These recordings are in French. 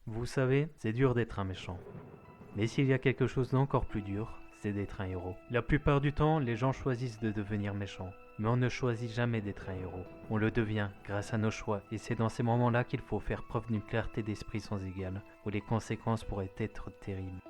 Vous savez, c'est dur d'être un méchant. Mais s'il y a quelque chose d'encore plus dur, c'est d'être un héros. La plupart du temps, les gens choisissent de devenir méchants. Mais on ne choisit jamais d'être un héros. On le devient grâce à nos choix, et c'est dans ces moments-là qu'il faut faire preuve d'une clarté d'esprit sans égale, où les conséquences pourraient être terribles.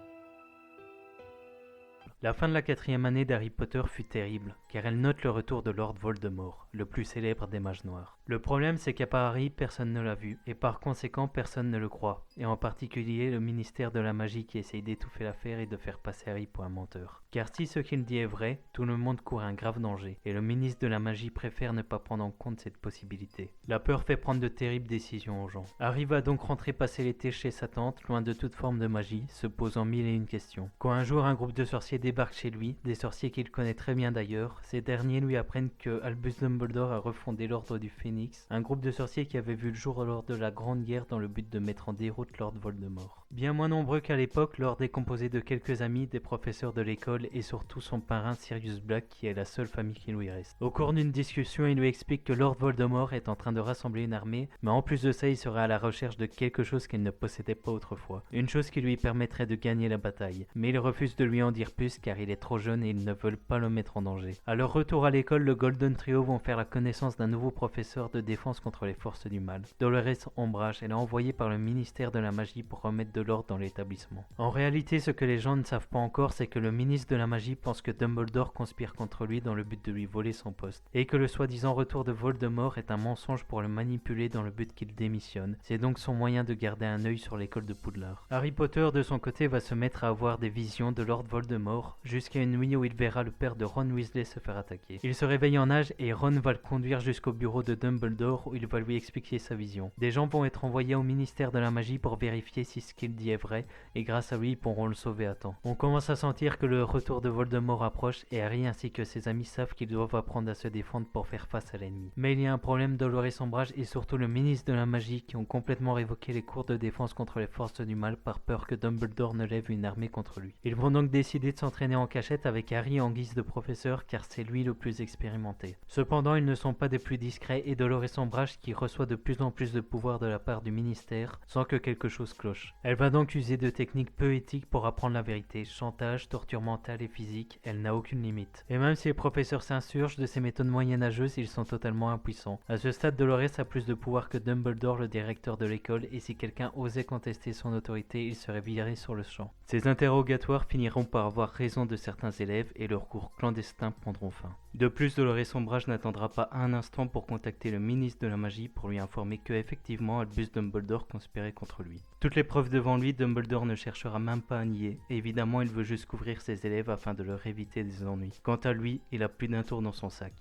La fin de la 4e année d'Harry Potter fut terrible, car elle note le retour de Lord Voldemort, le plus célèbre des mages noirs. Le problème, c'est qu'à part Harry, personne ne l'a vu, et par conséquent, personne ne le croit, et en particulier le ministère de la magie qui essaye d'étouffer l'affaire et de faire passer Harry pour un menteur. Car si ce qu'il dit est vrai, tout le monde court un grave danger, et le ministre de la magie préfère ne pas prendre en compte cette possibilité. La peur fait prendre de terribles décisions aux gens. Harry va donc rentrer passer l'été chez sa tante, loin de toute forme de magie, se posant mille et une questions. Quand un jour un groupe de sorciers débarque chez lui, des sorciers qu'il connaît très bien d'ailleurs, ces derniers lui apprennent que Albus Dumbledore a refondé l'Ordre du Phénix, un groupe de sorciers qui avait vu le jour lors de la Grande Guerre dans le but de mettre en déroute Lord Voldemort. Bien moins nombreux qu'à l'époque, l'Ordre est composé de quelques amis, des professeurs de l'école et surtout son parrain Sirius Black qui est la seule famille qui lui reste. Au cours d'une discussion, il lui explique que Lord Voldemort est en train de rassembler une armée, mais en plus de ça, il serait à la recherche de quelque chose qu'il ne possédait pas autrefois. Une chose qui lui permettrait de gagner la bataille. Mais il refuse de lui en dire plus car il est trop jeune et ils ne veulent pas le mettre en danger. À leur retour à l'école, le Golden Trio vont faire la connaissance d'un nouveau professeur de défense contre les forces du mal. Dolores Umbridge, elle est envoyée par le ministère de la magie pour remettre de l'ordre dans l'établissement. En réalité, ce que les gens ne savent pas encore, c'est que le ministre de la magie pense que Dumbledore conspire contre lui dans le but de lui voler son poste, et que le soi-disant retour de Voldemort est un mensonge pour le manipuler dans le but qu'il démissionne. C'est donc son moyen de garder un œil sur l'école de Poudlard. Harry Potter, de son côté, va se mettre à avoir des visions de Lord Voldemort, jusqu'à une nuit où il verra le père de Ron Weasley se faire attaquer. Il se réveille en nage et Ron va le conduire jusqu'au bureau de Dumbledore où il va lui expliquer sa vision. Des gens vont être envoyés au ministère de la magie pour vérifier si ce qu'il dit est vrai, et grâce à lui, ils pourront le sauver à temps. On commence à sentir que le retour de Voldemort approche et Harry ainsi que ses amis savent qu'ils doivent apprendre à se défendre pour faire face à l'ennemi. Mais il y a un problème, Dolores Umbridge et surtout le ministre de la magie qui ont complètement révoqué les cours de défense contre les forces du mal par peur que Dumbledore ne lève une armée contre lui. Ils vont donc décider de s'entraîner en cachette avec Harry en guise de professeur car c'est lui le plus expérimenté. Cependant, ils ne sont pas des plus discrets et Dolores Umbridge qui reçoit de plus en plus de pouvoir de la part du ministère sans que quelque chose cloche. Elle va donc user de techniques peu éthiques pour apprendre la vérité, chantage, torture mentale et physique, elle n'a aucune limite. Et même si les professeurs s'insurgent de ces méthodes moyenâgeuses, ils sont totalement impuissants. À ce stade, Dolores a plus de pouvoir que Dumbledore, le directeur de l'école, et si quelqu'un osait contester son autorité, il serait viré sur le champ. Ces interrogatoires finiront par avoir raison de certains élèves et leurs cours clandestins prendront fin. De plus, Dolores Umbridge n'attendra pas un instant pour contacter le ministre de la magie pour lui informer que effectivement Albus Dumbledore conspirait contre lui. Toutes les preuves devant lui, Dumbledore ne cherchera même pas à nier, et évidemment il veut juste couvrir ses élèves afin de leur éviter des ennuis. Quant à lui, il a plus d'un tour dans son sac.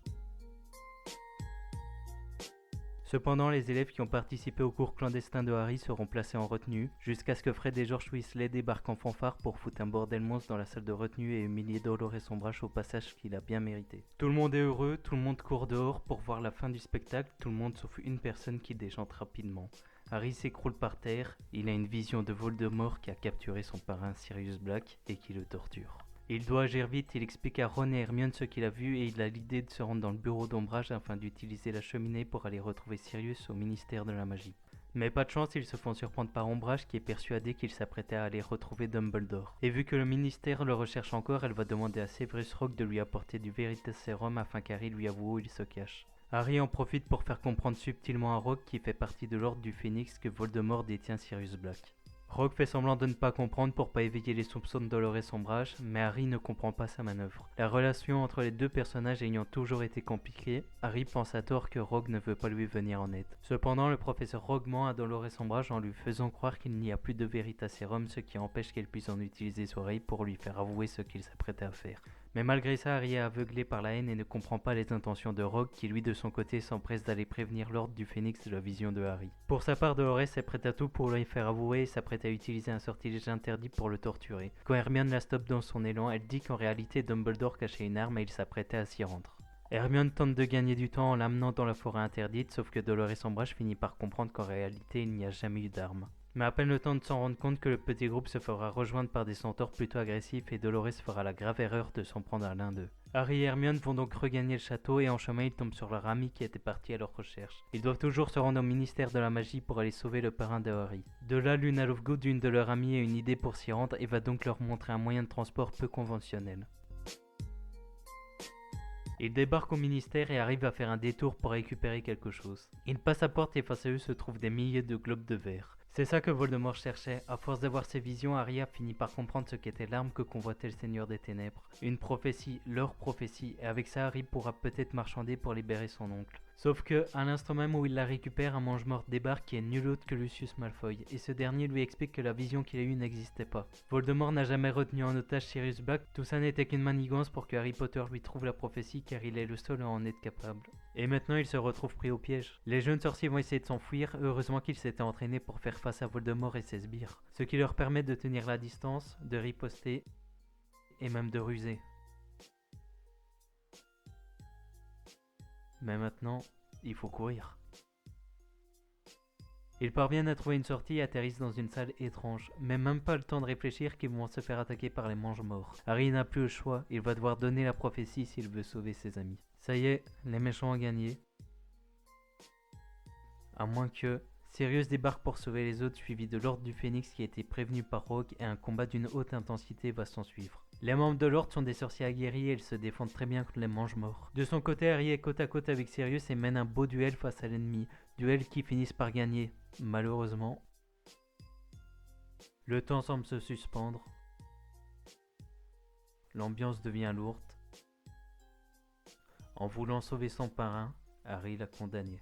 Cependant, les élèves qui ont participé au cours clandestin de Harry seront placés en retenue, jusqu'à ce que Fred et George Weasley débarquent en fanfare pour foutre un bordel monstre dans la salle de retenue et humilier Dolores Umbridge au passage qu'il a bien mérité. Tout le monde est heureux, tout le monde court dehors pour voir la fin du spectacle, tout le monde sauf une personne qui déchante rapidement. Harry s'écroule par terre, il a une vision de Voldemort qui a capturé son parrain Sirius Black et qui le torture. Il doit agir vite, il explique à Ron et Hermione ce qu'il a vu et il a l'idée de se rendre dans le bureau d'Ombrage afin d'utiliser la cheminée pour aller retrouver Sirius au ministère de la magie. Mais pas de chance, ils se font surprendre par Ombrage qui est persuadé qu'il s'apprêtait à aller retrouver Dumbledore. Et vu que le ministère le recherche encore, elle va demander à Severus Rogue de lui apporter du Veritaserum afin qu'Harry lui avoue où il se cache. Harry en profite pour faire comprendre subtilement à Rogue qui fait partie de l'Ordre du Phénix que Voldemort détient Sirius Black. Rogue fait semblant de ne pas comprendre pour pas éveiller les soupçons de Dolores Umbridge, mais Harry ne comprend pas sa manœuvre. La relation entre les deux personnages ayant toujours été compliquée, Harry pense à tort que Rogue ne veut pas lui venir en aide. Cependant, le professeur Rogue ment à Dolores Umbridge en lui faisant croire qu'il n'y a plus de Veritaserum, ce qui empêche qu'elle puisse en utiliser ses oreilles pour lui faire avouer ce qu'il s'apprêtait à faire. Mais malgré ça, Harry est aveuglé par la haine et ne comprend pas les intentions de Rogue qui lui de son côté s'empresse d'aller prévenir l'Ordre du Phénix de la vision de Harry. Pour sa part, Dolores est prête à tout pour lui faire avouer et s'apprête à utiliser un sortilège interdit pour le torturer. Quand Hermione la stoppe dans son élan, elle dit qu'en réalité Dumbledore cachait une arme et il s'apprêtait à s'y rendre. Hermione tente de gagner du temps en l'amenant dans la forêt interdite, sauf que Dolores Umbridge finit par comprendre qu'en réalité il n'y a jamais eu d'arme. Mais à peine le temps de s'en rendre compte que le petit groupe se fera rejoindre par des centaures plutôt agressifs et Dolores fera la grave erreur de s'en prendre à l'un d'eux. Harry et Hermione vont donc regagner le château et en chemin ils tombent sur leur ami qui était parti à leur recherche. Ils doivent toujours se rendre au ministère de la magie pour aller sauver le parrain de Harry. De là, Luna Lovegood, une de leurs amies, a une idée pour s'y rendre et va donc leur montrer un moyen de transport peu conventionnel. Ils débarquent au ministère et arrivent à faire un détour pour récupérer quelque chose. Ils passent à porte et face à eux se trouvent des milliers de globes de verre. C'est ça que Voldemort cherchait. À force d'avoir ses visions, Harry a fini par comprendre ce qu'était l'arme que convoitait le Seigneur des Ténèbres. Une prophétie, leur prophétie, et avec ça Harry pourra peut-être marchander pour libérer son oncle. Sauf que, à l'instant même où il la récupère, un mange-mort débarque qui est nul autre que Lucius Malfoy, et ce dernier lui explique que la vision qu'il a eue n'existait pas. Voldemort n'a jamais retenu en otage Sirius Black, tout ça n'était qu'une manigance pour que Harry Potter lui trouve la prophétie car il est le seul à en être capable. Et maintenant il se retrouve pris au piège. Les jeunes sorciers vont essayer de s'enfuir, heureusement qu'ils s'étaient entraînés pour faire face à Voldemort et ses sbires, ce qui leur permet de tenir la distance, de riposter, et même de ruser. Mais maintenant, il faut courir. Ils parviennent à trouver une sortie et atterrissent dans une salle étrange, mais même pas le temps de réfléchir qu'ils vont se faire attaquer par les mange-morts. Harry n'a plus le choix, il va devoir donner la prophétie s'il veut sauver ses amis. Ça y est, les méchants ont gagné. À moins que Sirius débarque pour sauver les autres, suivi de l'Ordre du Phénix qui a été prévenu par Rogue et un combat d'une haute intensité va s'en suivre. Les membres de l'Ordre sont des sorciers aguerris et ils se défendent très bien contre les mange-morts. De son côté, Harry est côte à côte avec Sirius et mène un beau duel face à l'ennemi, duel qui finissent par gagner, malheureusement. Le temps semble se suspendre. L'ambiance devient lourde. En voulant sauver son parrain, Harry l'a condamné.